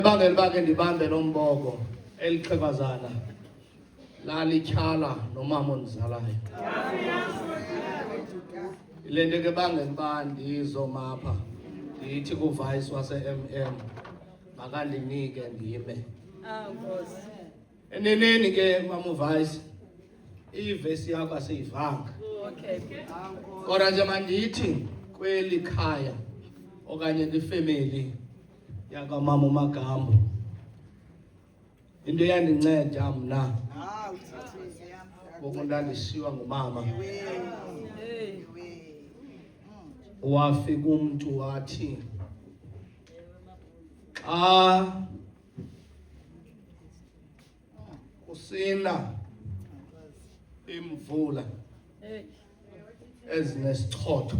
Ibangela bake ndibambe lomboko eliqhekazana lalityhala nomama ondizalayo. Le nto ke bangela uba ndizomapha ndithi kuvice wase-MM makandinike ndime. Eneneni ke mama uvice ivesi yakho asiyivanga. Kodwa nje mandithi kweli khaya okanye ifemeli yakamama uMagambo into yandinceda mna ngoku ndandishiywa ngumama. Wafika umntu wathi xa kusina imvula ezinesichotho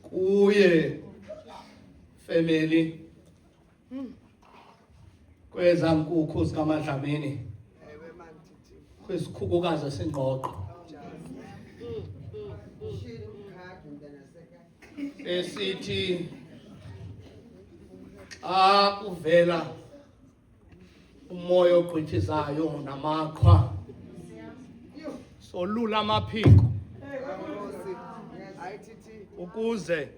kuye family kweza nkukhu zikaMadlamini kwisikhukukazi esingqoqo esithi xa uvela umoya ogqithizayo namaqhwa solula amaphiko ukuze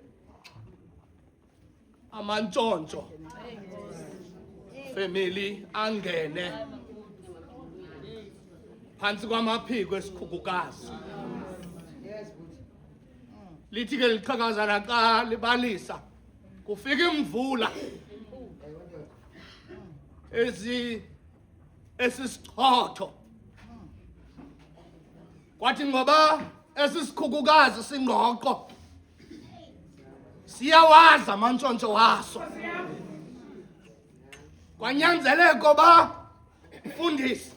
amantshontsho family angene phantsi kwamaphiko esikhukukazi. Lithi ke liqhakazana xa libalisa kufika imvula esisichotho kwathi ngoba esisikhukukazi singqoqo siyawazi amantshontsho waso kwanyanzeleka ba mfundisi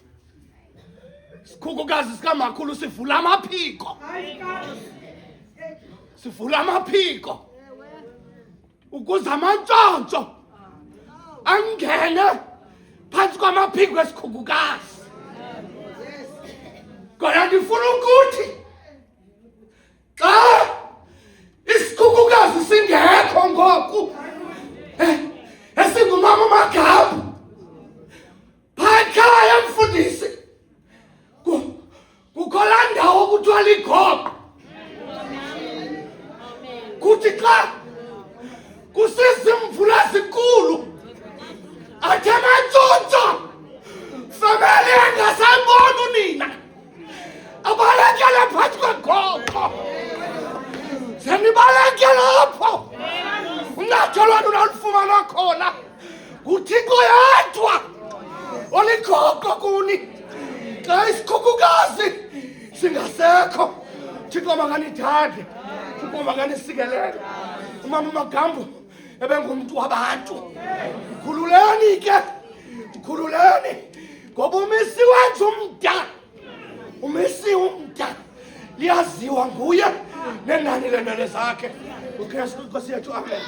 isikhukukazi sikamakhulu sivula amaphiko ukuze amantshontsho angene phantsi kwamaphiko esikhukukazi. Kodwa ndifuna ukuthi xa isikhukukazi singekho ngoku esingumama uMagambo phakhaya mfundisi kukho laa ndawo kuthiwa liGogo. Kuthi xa kusizimvula zinkulu athe amantshontsho famele engasayiboni unina abalekele phantsi kweGogo. Senibalekele apho uncedo lwenu nalufumana khona nguThixo yedwa oliGogo kuni. Xa isikhukukazi singasekho Thixo makanithande, Thixo makanisikelele. Umama uMagambo ebengumntu wabantu. Khululeni ke, khululeni ngoba umisi wethu umda liyaziwa nguye nenani lendele zakhe. uKristu Nkosi yethu, amen.